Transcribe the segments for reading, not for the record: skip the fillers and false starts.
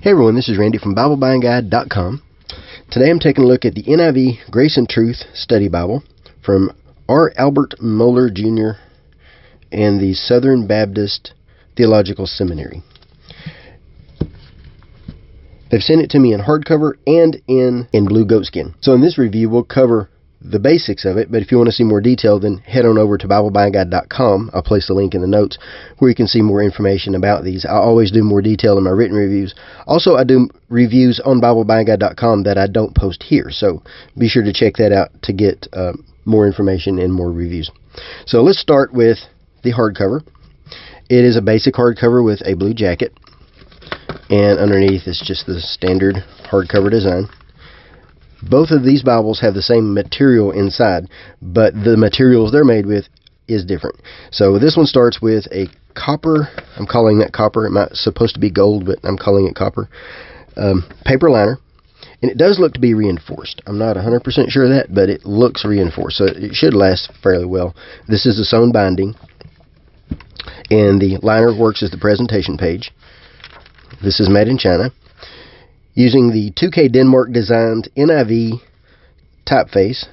Hey everyone, this is Randy from BibleBuyingGuide.com. Today I'm taking a look at the NIV Grace and Truth Study Bible from R. Albert Mohler Jr. and the Southern Baptist Theological Seminary. They've sent it to me in hardcover and in blue goatskin. So in this review we'll cover the basics of it, but if you want to see more detail, then head on over to BibleBuyingGuide.com. I'll place the link in the notes where you can see more information about these. I always do more detail in my written reviews. Also, I do reviews on BibleBuyingGuide.com that I don't post here, so be sure to check that out to get more information and more reviews. So let's start with the hardcover. It is a basic hardcover with a blue jacket, and underneath is just the standard hardcover design. Both of these Bibles have the same material inside, but the materials they're made with is different. So this one starts with a copper, I'm calling that copper, it might supposed to be gold, but I'm calling it copper, paper liner, and it does look to be reinforced. I'm not 100% sure of that, but it looks reinforced, so it should last fairly well. This is a sewn binding, and the liner works as the presentation page. This is made in China, using the 2K Denmark designed NIV typeface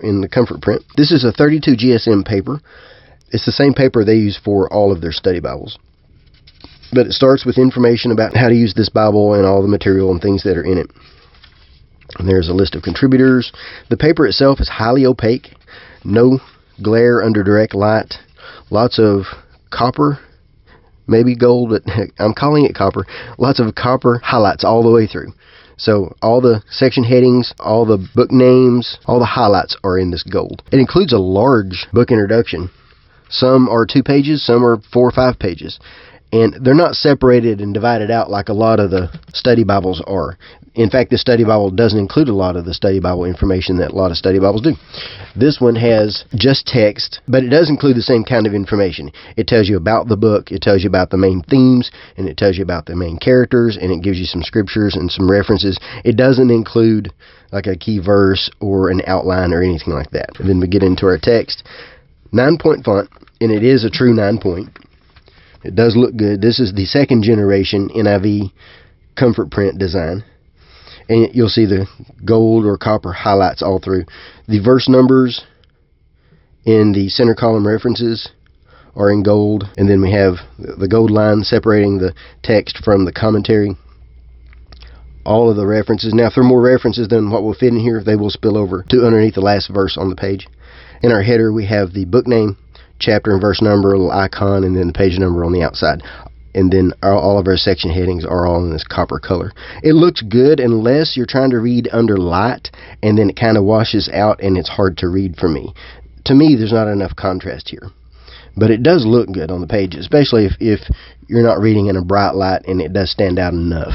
in the comfort print. This is a 32 GSM paper. It's the same paper they use for all of their study Bibles. But it starts with information about how to use this Bible and all the material and things that are in it. And there's a list of contributors. The paper itself is highly opaque, no glare under direct light, lots of copper, maybe gold, but I'm calling it copper. Lots of copper highlights all the way through. So all the section headings, all the book names, all the highlights are in this gold. It includes a large book introduction. Some are 2 pages, some are 4 or 5 pages. And they're not separated and divided out like a lot of the study Bibles are. In fact, this study Bible doesn't include a lot of the study Bible information that a lot of study Bibles do. This one has just text, but it does include the same kind of information. It tells you about the book, it tells you about the main themes, and it tells you about the main characters, and it gives you some scriptures and some references. It doesn't include like a key verse or an outline or anything like that. And then we get into our text. 9-point font, and it is a true 9-point. It does look good. This is the 2nd generation NIV comfort print design. And you'll see the gold or copper highlights all through. The verse numbers in the center column references are in gold. And then we have the gold line separating the text from the commentary. All of the references. Now, if there are more references than what will fit in here, they will spill over to underneath the last verse on the page. In our header, we have the book name, chapter and verse number, a little icon, and then the page number on the outside. And then all of our section headings are all in this copper color. It looks good unless you're trying to read under light, and then it kind of washes out and it's hard to read for me. To me, there's not enough contrast here. But it does look good on the page, especially if you're not reading in a bright light, and it does stand out enough.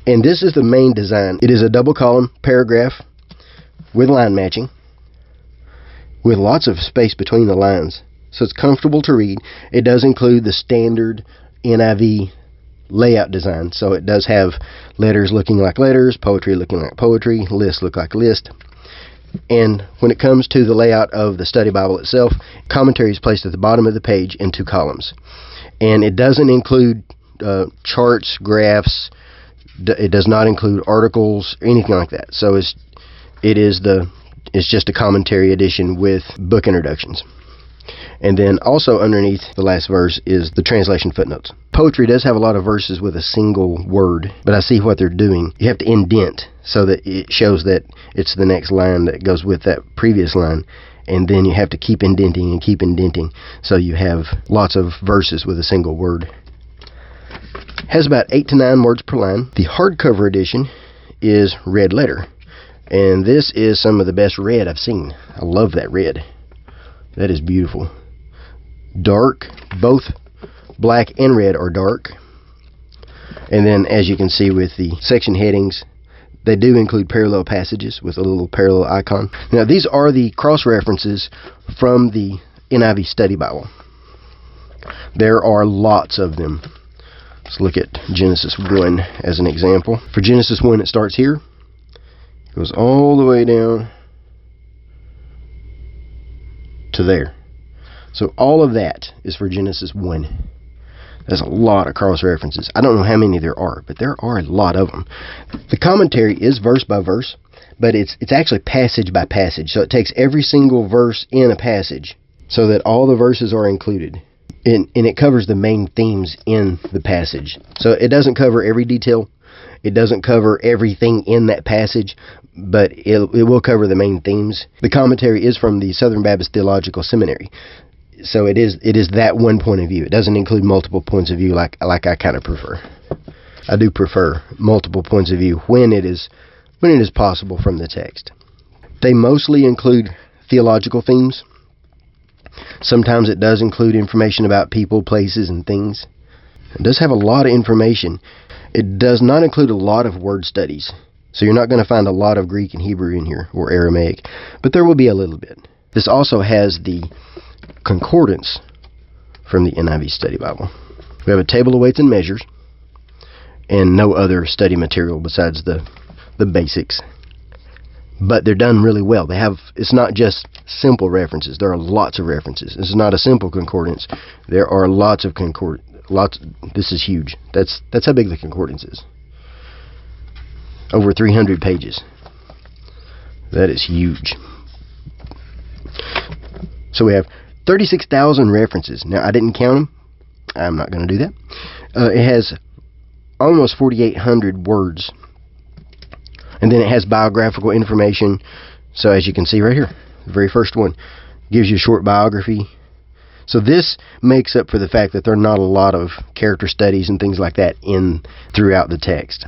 And this is the main design. It is a double column paragraph with line matching, with lots of space between the lines, so it's comfortable to read. It does include the standard NIV layout design, so it does have letters looking like letters, poetry looking like poetry, lists look like list. And when it comes to the layout of the study Bible itself, commentary is placed at the bottom of the page in 2 columns. And it doesn't include charts, graphs, it does not include articles, anything like that. So it's just a commentary edition with book introductions. And then also underneath the last verse is the translation footnotes. Poetry does have a lot of verses with a single word, but I see what they're doing. You have to indent so that it shows that it's the next line that goes with that previous line. And then you have to keep indenting and keep indenting, so you have lots of verses with a single word. Has about 8 to 9 words per line. The hardcover edition is red letter. And this is some of the best red I've seen. I love that red. That is beautiful. Dark. Both black and red are dark. And then, as you can see with the section headings, they do include parallel passages with a little parallel icon. Now, these are the cross-references from the NIV Study Bible. There are lots of them. Let's look at Genesis 1 as an example. For Genesis 1, it starts here. Goes all the way down to there. So all of that is for Genesis 1. There's a lot of cross-references. I don't know how many there are, but there are a lot of them. The commentary is verse by verse, but it's actually passage by passage. So it takes every single verse in a passage so that all the verses are included. And it covers the main themes in the passage. So it doesn't cover every detail. It doesn't cover everything in that passage, but it will cover the main themes. The commentary is from the Southern Baptist Theological Seminary. So it is that one point of view. It doesn't include multiple points of view like I kind of prefer. I do prefer multiple points of view when it is possible from the text. They mostly include theological themes. Sometimes it does include information about people, places, and things. It does have a lot of information. It does not include a lot of word studies. So you're not going to find a lot of Greek and Hebrew in here, or Aramaic, but there will be a little bit. This also has the Concordance from the NIV Study Bible. We have a table of weights and measures, and no other study material besides the basics. But they're done really well. It's not just simple references. There are lots of references. This is not a simple concordance. There are lots of this is huge. That's how big the concordance is. Over 300 pages. That is huge. So we have 36,000 references. Now, I didn't count them. I'm not going to do that. It has almost 4,800 words. And then it has biographical information. So as you can see right here, the very first one gives you a short biography. So this makes up for the fact that there are not a lot of character studies and things like that throughout the text,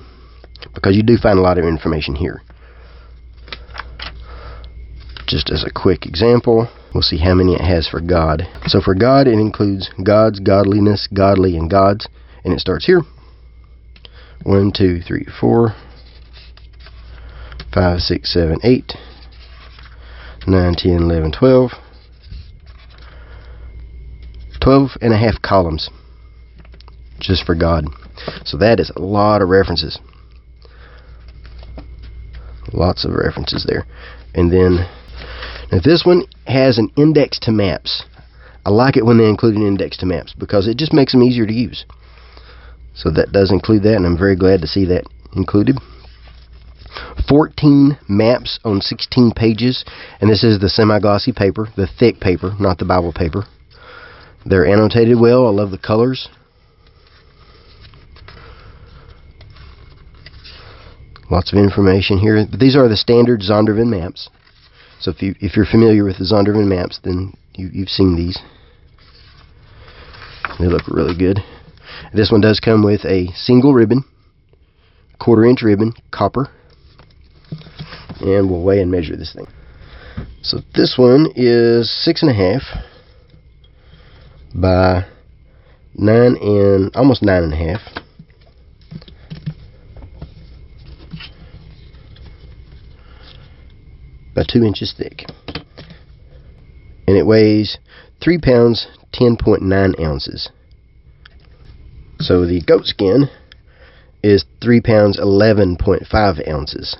because you do find a lot of information here. Just as a quick example, we'll see how many it has for God. So for God, it includes gods, godliness, godly, and gods. And it starts here. 1, 2, 3, 4, 5, 6, 7, 8, 9, 10, 11, 12. 12 and a half columns just for God. So that is a lot of references. Lots of references there. And then now this one has an index to maps. I like it when they include an index to maps because it just makes them easier to use. So that does include that, and I'm very glad to see that included. 14 maps on 16 pages, and this is the semi-glossy paper, the thick paper, not the Bible paper. They're annotated well. I love the colors. Lots of information here. But these are the standard Zondervan maps. So if you're familiar with the Zondervan maps, then you've seen these. They look really good. This one does come with a single ribbon, 1/4-inch ribbon, copper. And we'll weigh and measure this thing. So this one is 6.5 by 9 and almost 9.5. By 2 inches thick. And it weighs 3 pounds 10.9 ounces. So the goat skin is 3 pounds 11.5 ounces.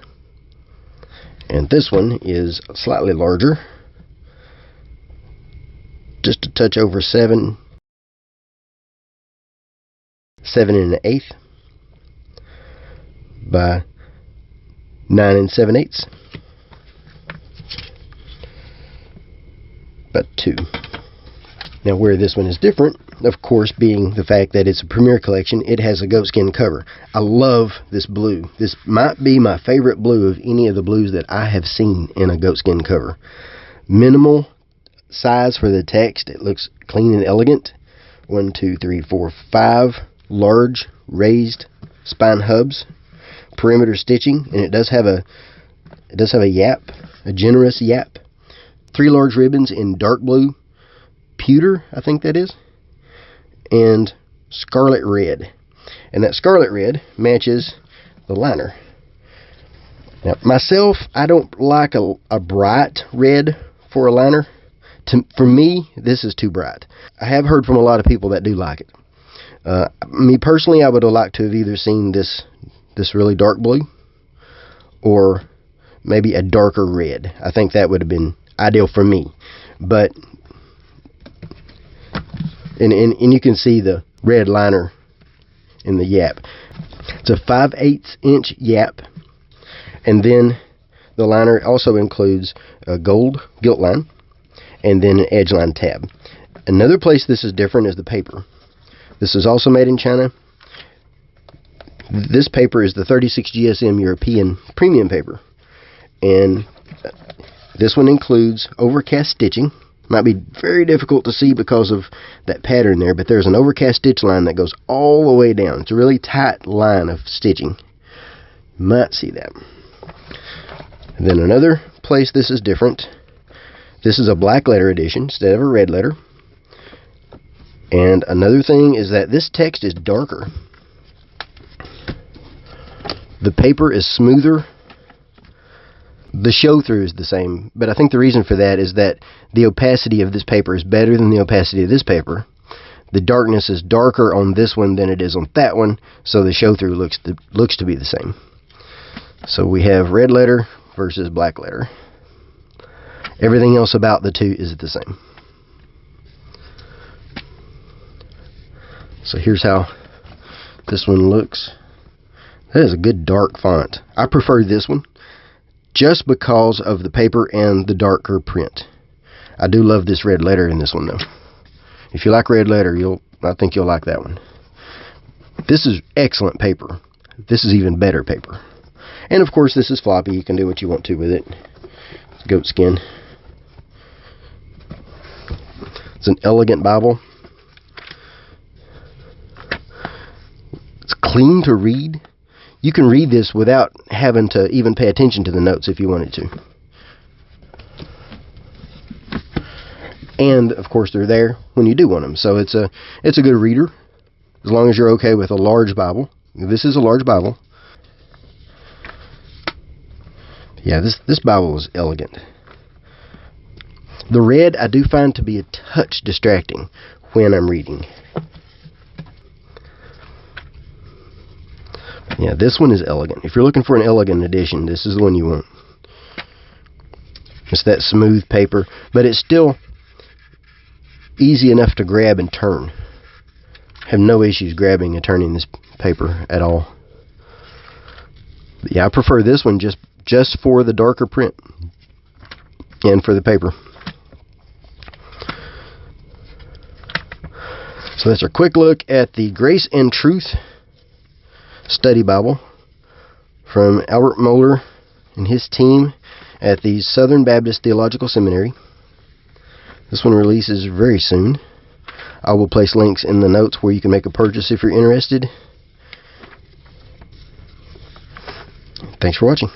And this one is slightly larger, just a touch over 7 1/8 by 9 7/8 by 2. Now where this one is different, of course, being the fact that it's a Premier Collection, it has a goatskin cover. I love this blue. This might be my favorite blue of any of the blues that I have seen in a goatskin cover. Minimal size for the text. It looks clean and elegant. 1, 2, 3, 4, 5 large raised spine hubs. Perimeter stitching, and it does have a yap, a generous yap. 3 large ribbons in dark blue, pewter, I think that is, and scarlet red. And that scarlet red matches the liner. Now, myself, I don't like a bright red for a liner. For me, this is too bright. I have heard from a lot of people that do like it. Me personally, I would have liked to have either seen this really dark blue or maybe a darker red. I think that would have been ideal for me. But and you can see the red liner in the yap. It's a 5/8 inch yap, and then the liner also includes a gold gilt line and then an edge line tab. Another place this is different is the paper. This is also made in China. This paper is the 36 GSM European premium paper, and this one includes overcast stitching. Might be very difficult to see because of that pattern there, but there's an overcast stitch line that goes all the way down. It's a really tight line of stitching. You might see that. And then another place this is different. This is a black letter edition instead of a red letter. And another thing is that this text is darker. The paper is smoother. The show-through is the same, but I think the reason for that is that the opacity of this paper is better than the opacity of this paper. The darkness is darker on this one than it is on that one, so the show-through looks to be the same. So we have red letter versus black letter. Everything else about the two is the same. So here's how this one looks. That is a good dark font. I prefer this one just because of the paper and the darker print. I do love this red letter in this one though. If you like red letter, I think you'll like that one. This is excellent paper. This is even better paper. And of course this is floppy. You can do what you want to with it. It's goat skin. It's an elegant Bible. It's clean to read. You can read this without having to even pay attention to the notes if you wanted to. And of course they're there when you do want them. So it's a good reader as long as you're okay with a large Bible. This is a large Bible. Yeah, this Bible is elegant. The red I do find to be a touch distracting when I'm reading. Yeah, this one is elegant. If you're looking for an elegant edition, this is the one you want. It's that smooth paper, but it's still easy enough to grab and turn. I have no issues grabbing and turning this paper at all. But yeah, I prefer this one just for the darker print and for the paper. So that's our quick look at the Grace and Truth Study Bible from Albert Mohler and his team at the Southern Baptist Theological Seminary. This one releases very soon. I will place links in the notes where you can make a purchase if you're interested. Thanks for watching.